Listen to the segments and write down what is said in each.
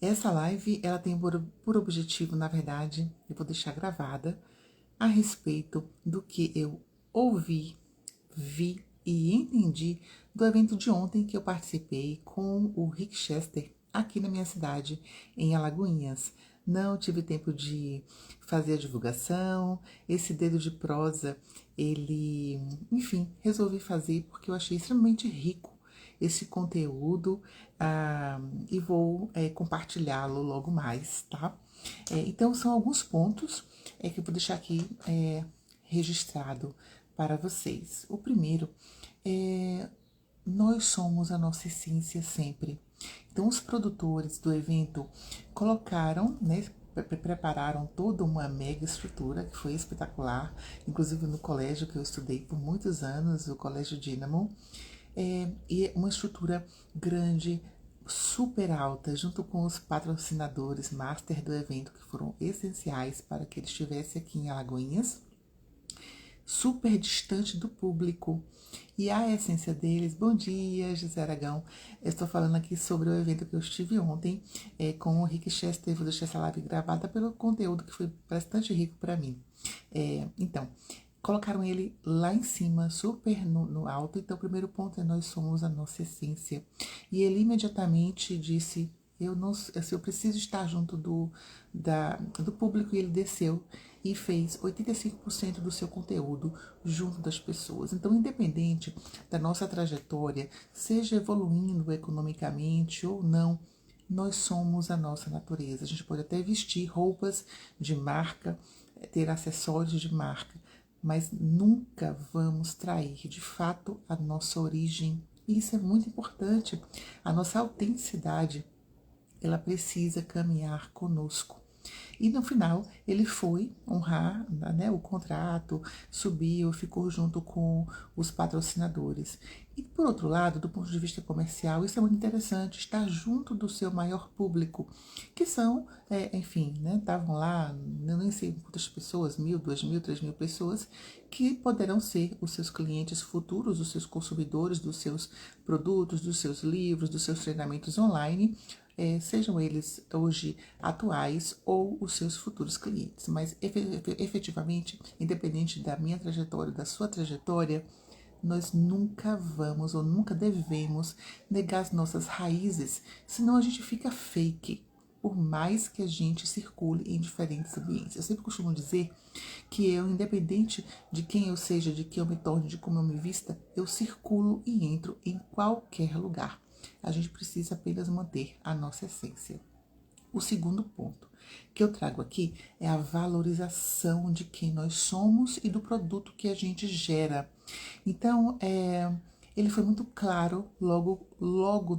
Essa live, ela tem por objetivo, na verdade, eu vou deixar gravada, a respeito do que eu ouvi, vi e entendi do evento de ontem que eu participei com o Rick Chester aqui na minha cidade, em Alagoinhas. Não tive tempo de fazer a divulgação, esse dedo de prosa, ele, enfim, resolvi fazer porque eu achei extremamente rico esse conteúdo e vou compartilhá-lo logo mais, tá? Então, são alguns pontos que eu vou deixar aqui registrado para vocês. O primeiro é: nós somos a nossa essência sempre. Então, os produtores do evento colocaram, né, prepararam toda uma mega estrutura que foi espetacular, inclusive no colégio que eu estudei por muitos anos, o Colégio Dínamo, e uma estrutura grande, super alta, junto com os patrocinadores master do evento, que foram essenciais para que ele estivesse aqui em Alagoinhas, super distante do público. E a essência deles, bom dia, José Aragão. Eu estou falando aqui sobre o evento que eu estive ontem com o Rick Chester. Vou deixar essa live gravada pelo conteúdo que foi bastante rico para mim. Então, colocaram ele lá em cima, super no alto. Então, o primeiro ponto é: nós somos a nossa essência. E ele imediatamente disse: eu não, assim, eu preciso estar junto do público. E ele desceu e fez 85% do seu conteúdo junto das pessoas. Então, independente da nossa trajetória, seja evoluindo economicamente ou não, nós somos a nossa natureza. A gente pode até vestir roupas de marca, ter acessórios de marca, mas nunca vamos trair de fato a nossa origem. E isso é muito importante. A nossa autenticidade, ela precisa caminhar conosco. E no final ele foi honrar, né, o contrato, subiu, ficou junto com os patrocinadores. E por outro lado, do ponto de vista comercial, isso é muito interessante, estar junto do seu maior público, que são, enfim, né, estavam lá, eu nem sei quantas pessoas, 1.000, 2.000, 3.000 pessoas, que poderão ser os seus clientes futuros, os seus consumidores dos seus produtos, dos seus livros, dos seus treinamentos online, sejam eles hoje atuais ou os seus futuros clientes. Mas efetivamente, independente da minha trajetória, da sua trajetória, nós nunca vamos ou nunca devemos negar as nossas raízes, senão a gente fica fake, por mais que a gente circule em diferentes ambientes. Eu sempre costumo dizer que eu, independente de quem eu seja, de quem eu me torne, de como eu me vista, eu circulo e entro em qualquer lugar. A gente precisa apenas manter a nossa essência. O segundo ponto que eu trago aqui é a valorização de quem nós somos e do produto que a gente gera. Então, ele foi muito claro logo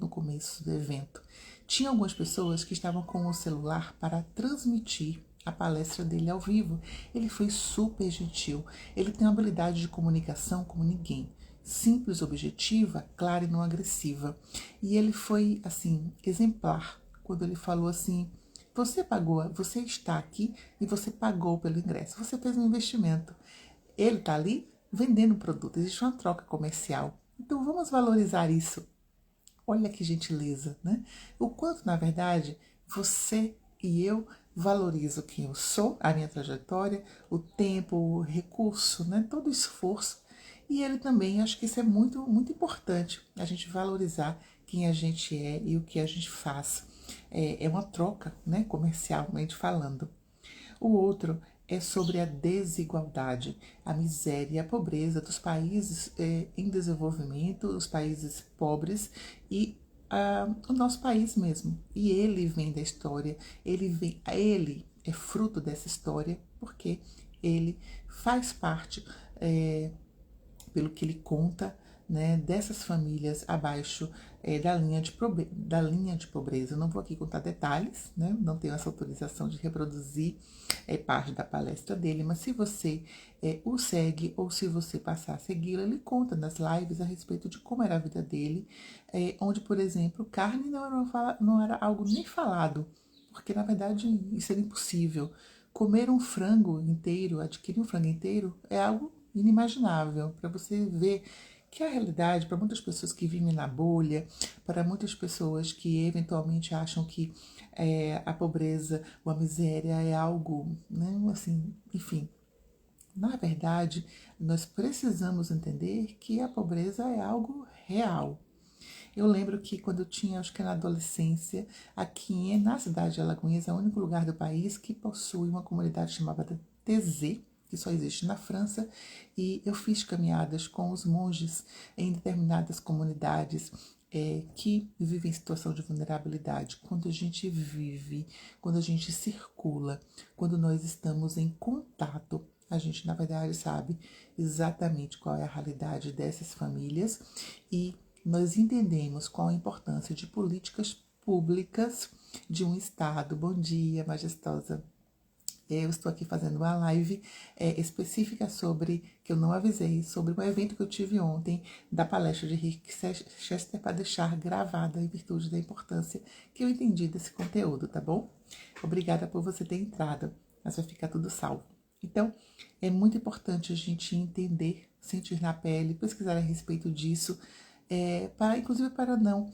no começo do evento. Tinha algumas pessoas que estavam com o celular para transmitir a palestra dele ao vivo. Ele foi super gentil. Ele tem uma habilidade de comunicação como ninguém. Simples, objetiva, clara e não agressiva. E ele foi, assim, exemplar quando ele falou assim: você está aqui e você pagou pelo ingresso, você fez um investimento. Ele está ali vendendo produto, existe uma troca comercial. Então vamos valorizar isso. Olha que gentileza, né? O quanto, na verdade, você e eu valorizo quem eu sou, a minha trajetória, o tempo, o recurso, né? Todo o esforço. E ele também, acho que isso é muito, muito importante, a gente valorizar quem a gente é e o que a gente faz. É uma troca, né? Comercialmente falando. O outro é sobre a desigualdade, a miséria e a pobreza dos países em desenvolvimento, os países pobres e o nosso país mesmo. E ele vem da história, ele é fruto dessa história, porque ele faz parte, pelo que ele conta, né, dessas famílias abaixo da linha de pobreza. Eu não vou aqui contar detalhes, né, não tenho essa autorização de reproduzir parte da palestra dele, mas se você o segue ou se você passar a segui-lo, ele conta nas lives a respeito de como era a vida dele, onde, por exemplo, carne não era algo nem falado, porque na verdade isso era impossível. Comer um frango inteiro, adquirir um frango inteiro, é algo inimaginável, para você ver que a realidade, para muitas pessoas que vivem na bolha, para muitas pessoas que eventualmente acham que a pobreza ou a miséria é algo, né, assim, enfim. Na verdade, nós precisamos entender que a pobreza é algo real. Eu lembro que quando eu tinha, acho que na adolescência, aqui na cidade de Alagoinhas, é o único lugar do país que possui uma comunidade chamada TZ, que só existe na França, e eu fiz caminhadas com os monges em determinadas comunidades que vivem em situação de vulnerabilidade. Quando a gente vive, quando a gente circula, quando nós estamos em contato, a gente, na verdade, sabe exatamente qual é a realidade dessas famílias e nós entendemos qual a importância de políticas públicas de um Estado. Bom dia, majestosa. Eu estou aqui fazendo uma live específica sobre, que eu não avisei, sobre um evento que eu tive ontem da palestra de Rick Chester para deixar gravada em virtude da importância que eu entendi desse conteúdo, tá bom? Obrigada por você ter entrado, mas vai ficar tudo salvo. Então, é muito importante a gente entender, sentir na pele, pesquisar a respeito disso, inclusive para não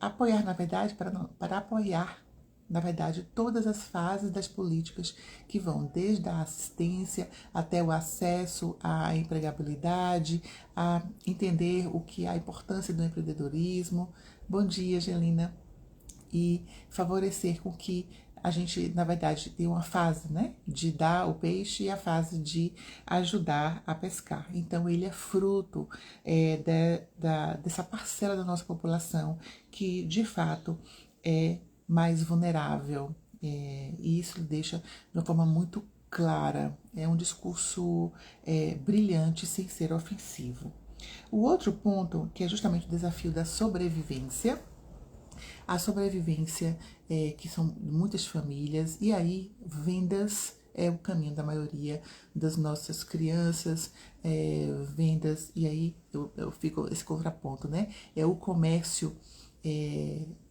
apoiar, na verdade, para apoiar, na verdade, todas as fases das políticas que vão desde a assistência até o acesso à empregabilidade, a entender o que é a importância do empreendedorismo. Bom dia, Angelina. E favorecer com que a gente, na verdade, tem uma fase, né, de dar o peixe e a fase de ajudar a pescar. Então, ele é fruto dessa parcela da nossa população que, de fato, é mais vulnerável. E isso deixa de uma forma muito clara. É um discurso brilhante sem ser ofensivo. O outro ponto, que é justamente o desafio da sobrevivência, a sobrevivência, que são muitas famílias, e aí vendas é o caminho da maioria das nossas crianças, vendas, e aí eu fico esse contraponto, né? É o comércio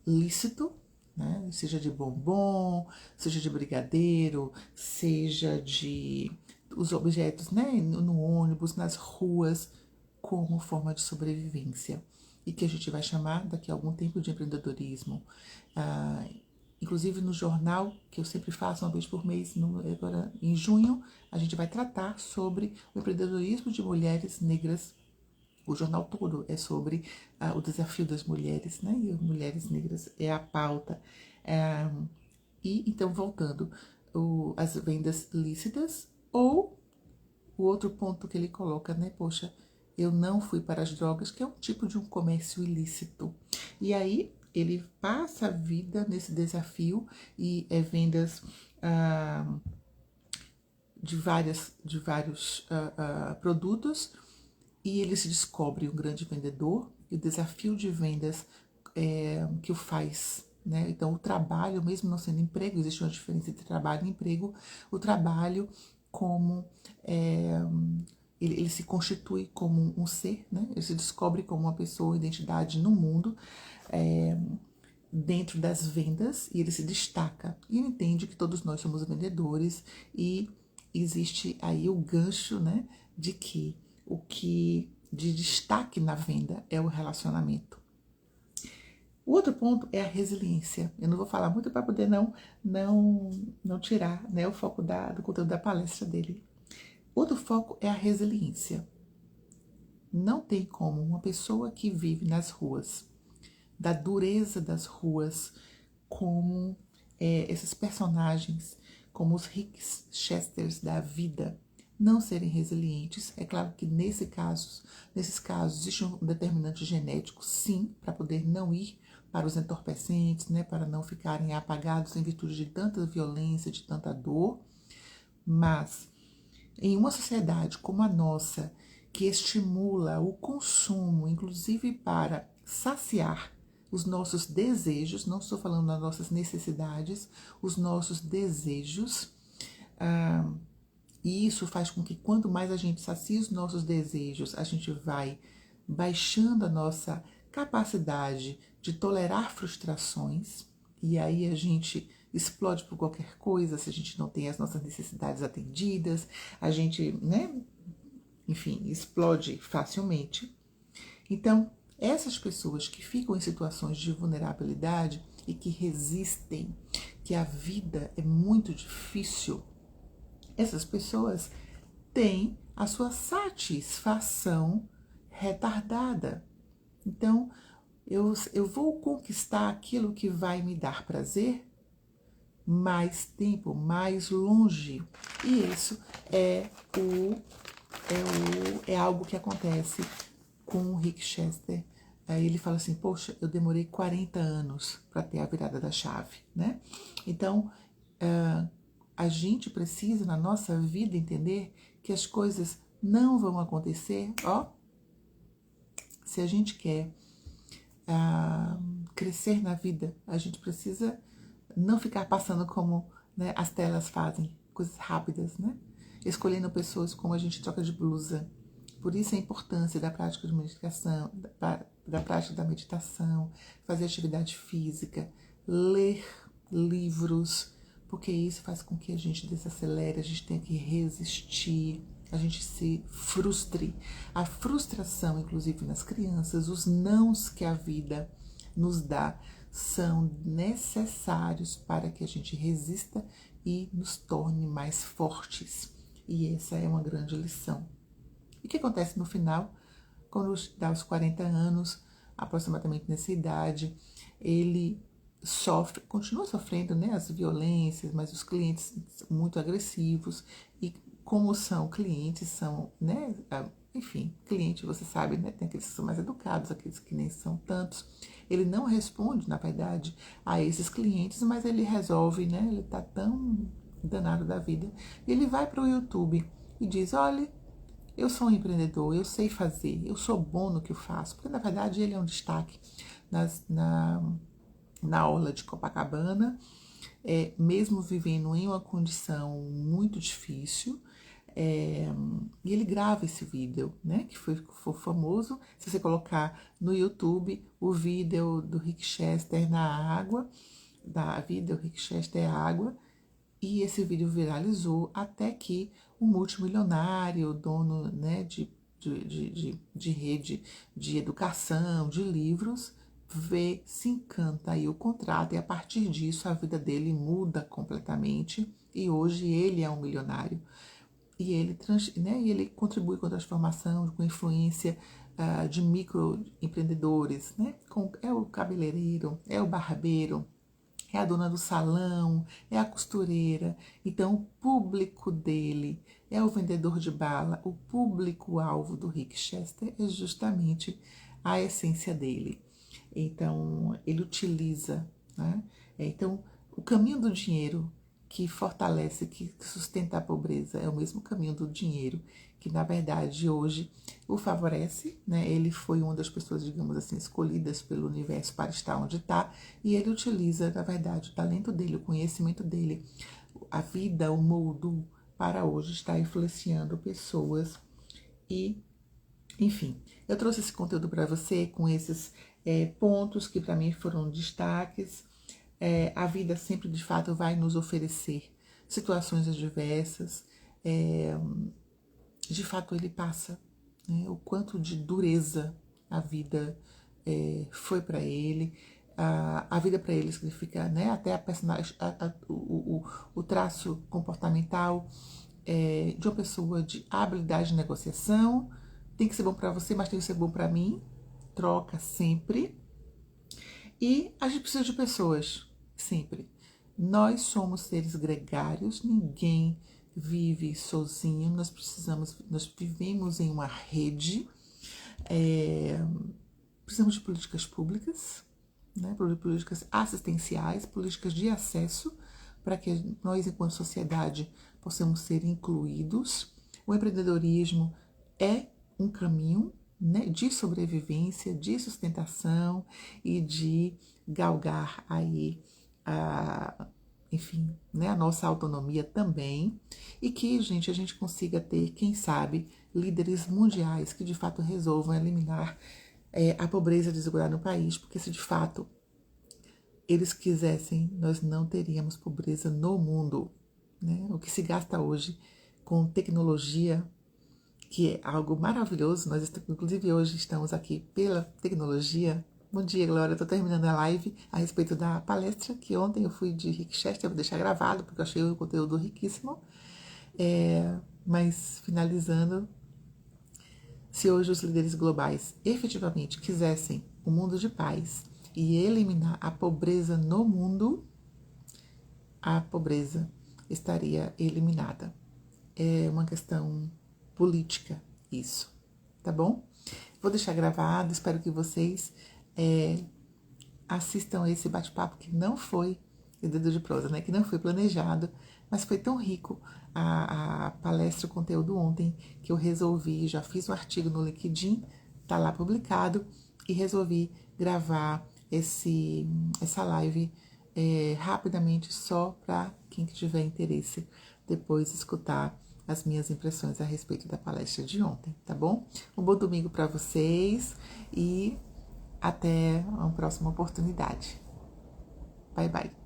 lícito, né? Seja de bombom, seja de brigadeiro, seja de os objetos, né? No ônibus, nas ruas, como forma de sobrevivência e que a gente vai chamar daqui a algum tempo de empreendedorismo. Inclusive no jornal, que eu sempre faço uma vez por mês, agora em junho, a gente vai tratar sobre o empreendedorismo de mulheres negras. O jornal todo é sobre o desafio das mulheres, né? E mulheres negras é a pauta. E então, voltando, as vendas lícitas ou o outro ponto que ele coloca, né? Poxa, eu não fui para as drogas, que é um tipo de um comércio ilícito. E aí ele passa a vida nesse desafio e vendas de vários produtos e ele se descobre um grande vendedor e o desafio de vendas que o faz, né? Então o trabalho, mesmo não sendo emprego, existe uma diferença entre trabalho e emprego, o trabalho como ele se constitui como um ser, né? Ele se descobre como uma pessoa, identidade no mundo, dentro das vendas, e ele se destaca. E ele entende que todos nós somos vendedores e existe aí o gancho, né? De que o que de destaque na venda é o relacionamento. O outro ponto é a resiliência. Eu não vou falar muito para poder não tirar, né, o foco do conteúdo da palestra dele. Outro foco é a resiliência. Não tem como uma pessoa que vive nas ruas, da dureza das ruas, como esses personagens, como os Rick Chesters da vida, não serem resilientes. É claro que nesses casos existe um determinante genético, sim, para poder não ir para os entorpecentes, né, para não ficarem apagados em virtude de tanta violência, de tanta dor, mas em uma sociedade como a nossa, que estimula o consumo, inclusive para saciar os nossos desejos, não estou falando das nossas necessidades, os nossos desejos, e isso faz com que quanto mais a gente sacia os nossos desejos, a gente vai baixando a nossa capacidade de tolerar frustrações, e aí a gente explode por qualquer coisa se a gente não tem as nossas necessidades atendidas, a gente, né, enfim, explode facilmente. Então, essas pessoas que ficam em situações de vulnerabilidade e que resistem, que a vida é muito difícil, essas pessoas têm a sua satisfação retardada. Então, eu vou conquistar aquilo que vai me dar prazer mais tempo, mais longe. E isso é algo que acontece com o Rick Chester. Aí ele fala assim, poxa, eu demorei 40 anos para ter a virada da chave, né? Então, a gente precisa, na nossa vida, entender que as coisas não vão acontecer, se a gente quer crescer na vida, a gente precisa não ficar passando como, né, as telas fazem, coisas rápidas, né? Escolhendo pessoas como a gente troca de blusa. Por isso a importância da prática de meditação, da prática da meditação, fazer atividade física, ler livros, porque isso faz com que a gente desacelere, a gente tenha que resistir, a gente se frustre. A frustração, inclusive nas crianças, os nãos que a vida nos dá são necessários para que a gente resista e nos torne mais fortes. E essa é uma grande lição. E o que acontece no final? Quando dá os 40 anos, aproximadamente nessa idade, ele sofre, continua sofrendo, né, as violências, mas os clientes muito agressivos. E como são clientes, são, né, enfim, cliente, você sabe, né, tem aqueles que são mais educados, aqueles que nem são tantos. Ele não responde, na verdade, a esses clientes, mas ele resolve, né, ele tá tão danado da vida. Ele vai para o YouTube e diz, olha, eu sou um empreendedor, eu sei fazer, eu sou bom no que eu faço. Porque, na verdade, ele é um destaque na orla de Copacabana, mesmo vivendo em uma condição muito difícil. E ele grava esse vídeo, né, que foi famoso. Se você colocar no YouTube o vídeo do Rick Chester na água, da vida, o Rick Chester é água, e esse vídeo viralizou até que um multimilionário, dono, né, de rede de educação, de livros, vê, se encanta aí o contrato, e a partir disso a vida dele muda completamente, e hoje ele é um milionário. E ele, e ele contribui com a transformação, com influência de microempreendedores, né? É o cabeleireiro, é o barbeiro, é a dona do salão, é a costureira. Então, o público dele é o vendedor de bala. O público-alvo do Rick Chester é justamente a essência dele. Então, ele utiliza, né? Então, o caminho do dinheiro que fortalece, que sustenta a pobreza, é o mesmo caminho do dinheiro que, na verdade, hoje o favorece, né? Ele foi uma das pessoas, digamos assim, escolhidas pelo universo para estar onde está, e ele utiliza, na verdade, o talento dele, o conhecimento dele, a vida, o moldo, para hoje estar influenciando pessoas. E, enfim, eu trouxe esse conteúdo para você com esses pontos que para mim foram destaques. A vida sempre, de fato, vai nos oferecer situações adversas. De fato, ele passa, né, o quanto de dureza a vida foi para ele. A vida para ele significa, né, até a personagem, o traço comportamental de uma pessoa de habilidade de negociação. Tem que ser bom para você, mas tem que ser bom para mim. Troca sempre. E a gente precisa de pessoas, sempre. Nós somos seres gregários, ninguém vive sozinho, nós vivemos em uma rede, precisamos de políticas públicas, né, políticas assistenciais, políticas de acesso, para que nós, enquanto sociedade, possamos ser incluídos. O empreendedorismo é um caminho, né, de sobrevivência, de sustentação e de galgar aí enfim, né, a nossa autonomia também, e que, gente, a gente consiga ter, quem sabe, líderes mundiais que de fato resolvam eliminar a pobreza e a desigualdade no país, porque se de fato eles quisessem, nós não teríamos pobreza no mundo, né? O que se gasta hoje com tecnologia que é algo maravilhoso. Nós, inclusive, hoje estamos aqui pela tecnologia. Bom dia, Glória. Estou terminando a live a respeito da palestra que ontem eu fui de Rick Chester. Vou deixar gravado, porque eu achei o conteúdo riquíssimo. Mas, finalizando, se hoje os líderes globais efetivamente quisessem um mundo de paz e eliminar a pobreza no mundo, a pobreza estaria eliminada. É uma questão política isso, tá bom? Vou deixar gravado, espero que vocês assistam esse bate-papo que não foi dedo de prosa, né? Que não foi planejado, mas foi tão rico a palestra, o conteúdo ontem, que eu resolvi, já fiz um artigo no LinkedIn, tá lá publicado, e resolvi gravar essa live rapidamente só para quem tiver interesse depois escutar as minhas impressões a respeito da palestra de ontem, tá bom? Um bom domingo para vocês e até uma próxima oportunidade. Bye, bye.